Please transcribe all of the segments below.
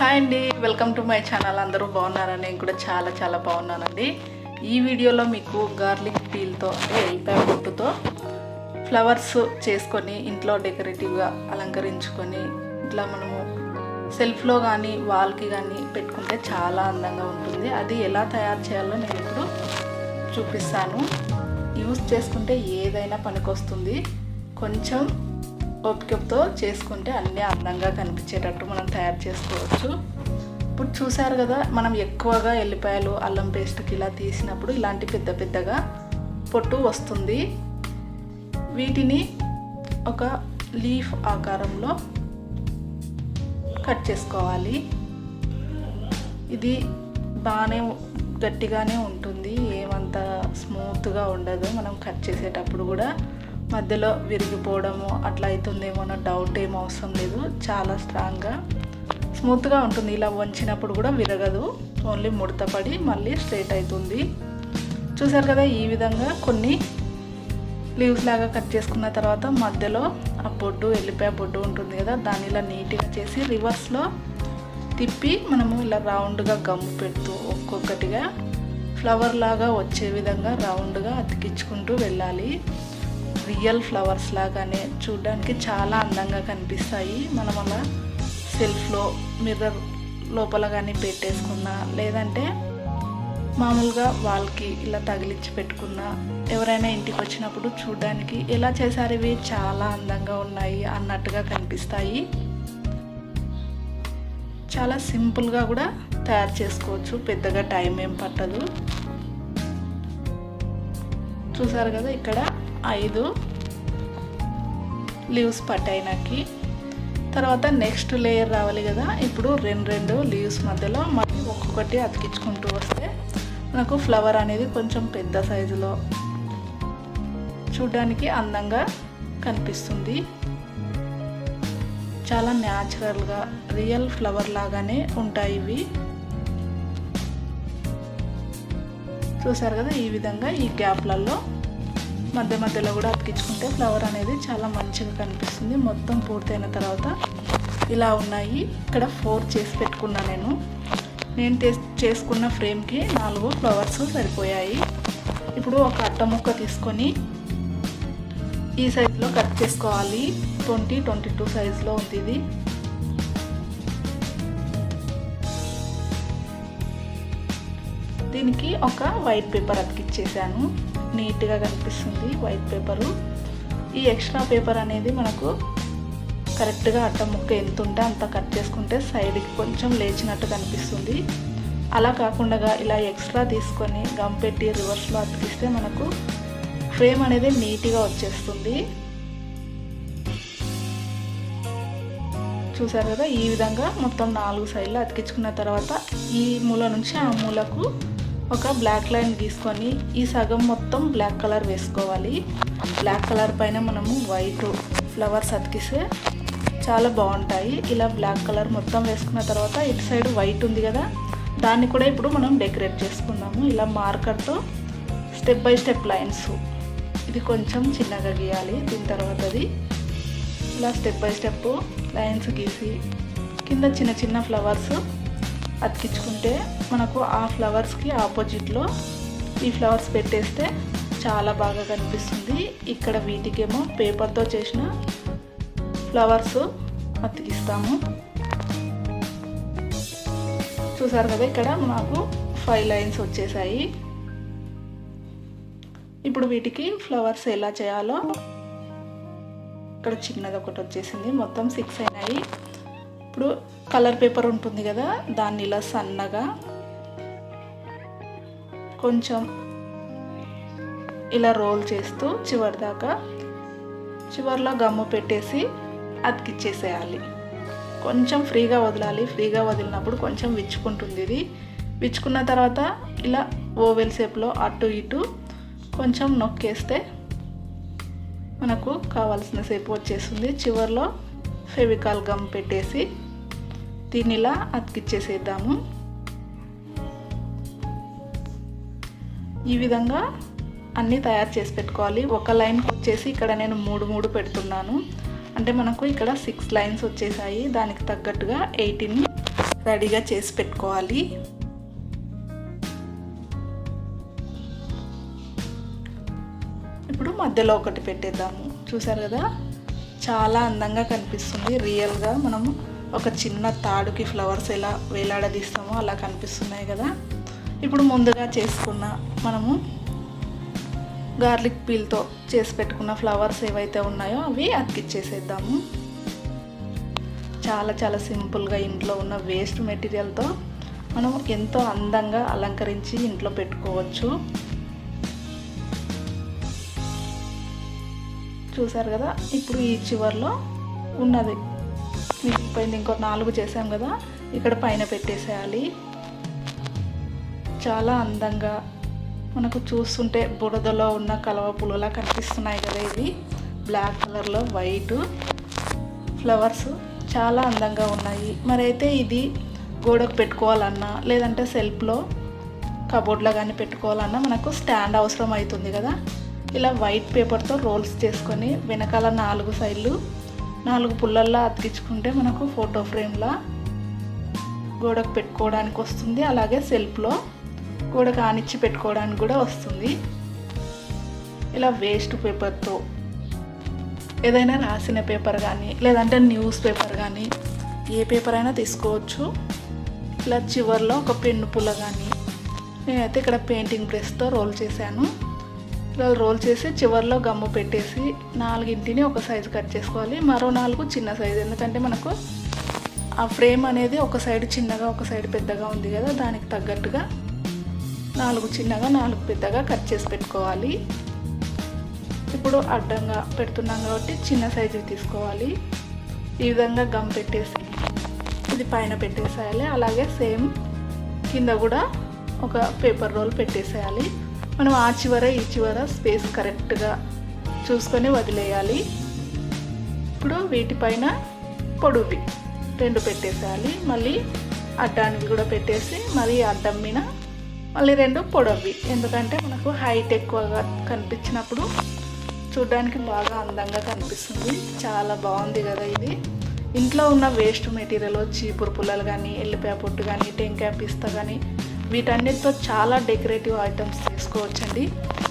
Hi అండి, welcome to my channel. అందరూ బాగున్నారా? నేను కూడా చాలా బాగున్నానండి. ఈ వీడియోలో మీకు గార్లిక్ పీల్తో అంటే ఎల్లిపాయ పొట్టుతో ఫ్లవర్స్ చేసుకొని ఇంట్లో డెకరేటివ్గా అలంకరించుకొని ఇట్లా మనము సెల్ఫ్లో కానీ వాల్కి కానీ పెట్టుకుంటే చాలా అందంగా ఉంటుంది. అది ఎలా తయారు చేయాలో నేను ఇప్పుడు చూపిస్తాను. యూస్ చేసుకుంటే ఏదైనా పనికొస్తుంది. కొంచెం ఓపికతో చేసుకుంటే అన్నీ అందంగా కనిపించేటట్టు మనం తయారు చేసుకోవచ్చు. ఇప్పుడు చూసారు కదా, మనం ఎక్కువగా ఎల్లిపాయలు అల్లం పేస్ట్కి ఇలా తీసినప్పుడు ఇలాంటి పెద్దగా పొట్టు వస్తుంది. వీటిని ఒక లీఫ్ ఆకారంలో కట్ చేసుకోవాలి. ఇది బాగానే గట్టిగానే ఉంటుంది, ఏమంత స్మూత్గా ఉండదు. మనం కట్ చేసేటప్పుడు కూడా మధ్యలో విరిగిపోవడము అట్లా అవుతుందేమో అన్న డౌట్ ఏమో అవసరం లేదు. చాలా స్ట్రాంగ్గా స్మూత్గా ఉంటుంది. ఇలా వంచినప్పుడు కూడా విరగదు, ఓన్లీ ముడతపడి మళ్ళీ స్ట్రైట్ అవుతుంది. చూసారు కదా, ఈ విధంగా కొన్ని లీవ్స్ లాగా కట్ చేసుకున్న తర్వాత మధ్యలో ఆ బొడ్డు ఎల్లిపాయ బొడ్డు ఉంటుంది కదా, దాన్ని ఇలా నీట్గా చేసి రివర్స్లో తిప్పి మనము ఇలా రౌండ్గా గమ్ము పెడుతూ ఒక్కొక్కటిగా ఫ్లవర్ లాగా వచ్చే విధంగా రౌండ్గా అతికించుకుంటూ వెళ్ళాలి. రియల్ ఫ్లవర్స్ లాగానే చూడడానికి చాలా అందంగా కనిపిస్తాయి. మనం అలా సెల్ఫ్లో మిర్రర్ లోపల కానీ పెట్టేసుకున్నా, లేదంటే మామూలుగా వాల్కి ఇలా తగిలించి పెట్టుకున్నా, ఎవరైనా ఇంటికి వచ్చినప్పుడు చూడడానికి ఎలా చేశారు ఇవి చాలా అందంగా ఉన్నాయి అన్నట్టుగా కనిపిస్తాయి. చాలా సింపుల్గా కూడా తయారు చేసుకోవచ్చు, పెద్దగా టైం ఏం పట్టదు. చూసారు కదా, ఇక్కడ 5 లీవ్స్ పట్టాయినాకి తర్వాత నెక్స్ట్ లేయర్ రావాలి కదా. ఇప్పుడు రెండు లీవ్స్ మధ్యలో మళ్ళీ ఒక్కొక్కటి అతికించుకుంటూ వస్తే మనకు ఫ్లవర్ అనేది కొంచెం పెద్ద సైజులో చూడడానికి అందంగా కనిపిస్తుంది. చాలా న్యాచురల్గా రియల్ ఫ్లవర్ లాగానే ఉంటాయి ఇవి. చూసారు కదా, ఈ విధంగా ఈ గ్యాప్లలో మధ్యలో కూడా అతికించుకుంటే ఫ్లవర్ అనేది చాలా మంచిగా కనిపిస్తుంది. మొత్తం పూర్తయిన తర్వాత ఇలా ఉన్నాయి. ఇక్కడ 4 చేసి పెట్టుకున్నా. నేను చేసుకున్న ఫ్రేమ్కి 4 ఫ్లవర్స్ సరిపోయాయి. ఇప్పుడు ఒక అట్ట ముక్క తీసుకొని ఈ సైజులో కట్ చేసుకోవాలి. 22 సైజులో ఉంది ఇది. దీనికి ఒక వైట్ పేపర్ అతికిచ్చేసాను, నీట్గా కనిపిస్తుంది వైట్ పేపరు. ఈ ఎక్స్ట్రా పేపర్ అనేది మనకు కరెక్ట్గా అట్ట ముక్క ఎంత ఉంటే అంత కట్ చేసుకుంటే సైడ్కి కొంచెం లేచినట్టు కనిపిస్తుంది. అలా కాకుండా ఇలా ఎక్స్ట్రా తీసుకొని గమ్ పెట్టి రివర్స్లో అతికిస్తే మనకు ఫ్రేమ్ అనేది నీట్గా వచ్చేస్తుంది. చూసారు కదా, ఈ విధంగా మొత్తం 4 సైడ్లు అతికించుకున్న తర్వాత ఈ మూల నుంచి ఆ మూలకు ఒక బ్లాక్ లైన్ గీసుకొని ఈ సగం మొత్తం బ్లాక్ కలర్ వేసుకోవాలి. బ్లాక్ కలర్ పైన మనము వైట్ ఫ్లవర్స్ అతికిస్తే చాలా బాగుంటాయి. ఇలా బ్లాక్ కలర్ మొత్తం వేసుకున్న తర్వాత ఇటు సైడ్ వైట్ ఉంది కదా, దాన్ని కూడా ఇప్పుడు మనం డెకరేట్ చేసుకుందాము. ఇలా మార్కర్తో స్టెప్ బై స్టెప్ లైన్స్, ఇది కొంచెం చిన్నగా గీయాలి. దీని తర్వాత అది ఇలా స్టెప్ బై స్టెప్ లైన్స్ గీసి కింద చిన్న ఫ్లవర్స్ అతికించుకుంటే మనకు ఆ ఫ్లవర్స్కి ఆపోజిట్లో ఈ ఫ్లవర్స్ పెట్టేస్తే చాలా బాగా కనిపిస్తుంది. ఇక్కడ వీటికేమో పేపర్తో చేసిన ఫ్లవర్స్ అతికిస్తాము. చూసారు కదా, ఇక్కడ నాకు 5 లైన్స్ వచ్చేసాయి. ఇప్పుడు వీటికి ఫ్లవర్స్ ఎలా చేయాలో ఇక్కడ చిన్నది ఒకటి వచ్చేసింది, మొత్తం 6 అయినాయి. ఇప్పుడు కలర్ పేపర్ ఉంటుంది కదా, దాన్ని ఇలా సన్నగా కొంచెం ఇలా రోల్ చేస్తూ చివరిలో గమ్ము పెట్టేసి అతికిచ్చేసేయాలి. కొంచెం ఫ్రీగా వదలాలి. ఫ్రీగా వదిలినప్పుడు కొంచెం విచ్చుకుంటుంది. ఇది విచ్చుకున్న తర్వాత ఇలా ఓవెల్ షేప్లో అటు ఇటు కొంచెం నొక్కేస్తే మనకు కావాల్సిన షేప్ వచ్చేస్తుంది. చివరిలో ఫెవికాల్ గమ్ పెట్టేసి దీన్ని ఇలా అతికిచ్చేసేద్దాము. ఈ విధంగా అన్నీ తయారు చేసి పెట్టుకోవాలి. ఒక లైన్కి వచ్చేసి ఇక్కడ నేను 3 పెడుతున్నాను. అంటే మనకు ఇక్కడ 6 లైన్స్ వచ్చేసాయి. దానికి తగ్గట్టుగా 18 రెడీగా చేసి పెట్టుకోవాలి. ఇప్పుడు మధ్యలో ఒకటి పెట్టేద్దాము. చూసారు కదా, చాలా అందంగా కనిపిస్తుంది. రియల్గా మనము ఒక చిన్న తాడుకి ఫ్లవర్స్ ఎలా వేలాడదీస్తామో అలా కనిపిస్తున్నాయి కదా. ఇప్పుడు ముందుగా చేసుకున్న మనము గార్లిక్ పీల్తో చేసి పెట్టుకున్న ఫ్లవర్స్ ఏవైతే ఉన్నాయో అవి అతికిచ్చేసేద్దాము. చాలా చాలా సింపుల్గా ఇంట్లో ఉన్న వేస్ట్ మెటీరియల్తో మనం ఎంతో అందంగా అలంకరించి ఇంట్లో పెట్టుకోవచ్చు. చూసారు కదా, ఇప్పుడు ఈ చివర్లో ఉన్నది మిగిలిపోయింది. ఇంకో 4 చేసాం కదా, ఇక్కడ పైన పెట్టేసేయాలి. చాలా అందంగా మనకు చూస్తుంటే బురదలో ఉన్న కలవ పులులా కనిపిస్తున్నాయి కదా. ఇవి బ్లాక్ కలర్లో వైట్ ఫ్లవర్స్ చాలా అందంగా ఉన్నాయి. మరైతే ఇది గోడకు పెట్టుకోవాలన్నా లేదంటే సెల్ఫ్లో కబోర్డ్లో కానీ పెట్టుకోవాలన్నా మనకు స్టాండ్ అవసరం అవుతుంది కదా. ఇలా వైట్ పేపర్తో రోల్స్ చేసుకొని వెనకాల 4 సైడ్లు 4 పుల్లల్లా అతికించుకుంటే మనకు ఫోటో ఫ్రేమ్లా గోడకు పెట్టుకోవడానికి వస్తుంది. అలాగే సెల్ఫ్లో గోడకు ఆనిచ్చి పెట్టుకోవడానికి కూడా వస్తుంది. ఇలా వేస్ట్ పేపర్తో ఏదైనా రాసిన పేపర్ కానీ లేదంటే న్యూస్ పేపర్ కానీ ఏ పేపర్ అయినా తీసుకోవచ్చు. ఇలా చివర్లో ఒక పెన్ను పుల్ల కానీ, నేనైతే ఇక్కడ పెయింటింగ్ బ్రష్తో రోల్ చేశాను. ఇలా రోల్ చేసి చివర్లో గమ్ము పెట్టేసి 4ని ఒక సైజు కట్ చేసుకోవాలి. మరో 4 చిన్న సైజు, ఎందుకంటే మనకు ఆ ఫ్రేమ్ అనేది ఒక సైడ్ చిన్నగా ఒక సైడ్ పెద్దగా ఉంది కదా, దానికి తగ్గట్టుగా 4 చిన్నగా 4 పెద్దగా కట్ చేసి పెట్టుకోవాలి. ఇప్పుడు అడ్డంగా పెడుతున్నాం కాబట్టి చిన్న సైజు తీసుకోవాలి. ఈ విధంగా గమ్ పెట్టేసి ఇది పైన పెట్టేసేయాలి. అలాగే సేమ్ కింద కూడా ఒక పేపర్ రోల్ పెట్టేసేయాలి. మనం ఆ చివర ఈ చివర స్పేస్ కరెక్ట్గా చూసుకొని వదిలేయాలి. ఇప్పుడు వీటిపైన పొడువి 2 పెట్టేసేయాలి. మళ్ళీ అడ్డానికి కూడా పెట్టేసి మళ్ళీ అడ్డం మీద మళ్ళీ 2 పొడవి, ఎందుకంటే మనకు హైట్ ఎక్కువగా కనిపించినప్పుడు చూడడానికి బాగా అందంగా కనిపిస్తుంది. చాలా బాగుంది కదా ఇది. ఇంట్లో ఉన్న వేస్ట్ మెటీరియల్ చీపురు పుల్లలు కానీ ఎల్లిపాయ పొట్టు కానీ టెంకాయ పిస్తా కానీ వీటన్నిటితో చాలా డెకరేటివ్ ఐటమ్స్ చేసుకోవచ్చండి.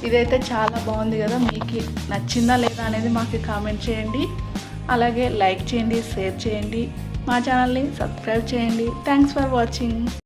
ఇదైతే చాలా బాగుంది కదా. మీకు నచ్చిందా లేదా అనేది మాకు కామెంట్ చేయండి. అలాగే లైక్ చేయండి, షేర్ చేయండి, మా ఛానల్ని సబ్స్క్రైబ్ చేయండి. Thanks for watching.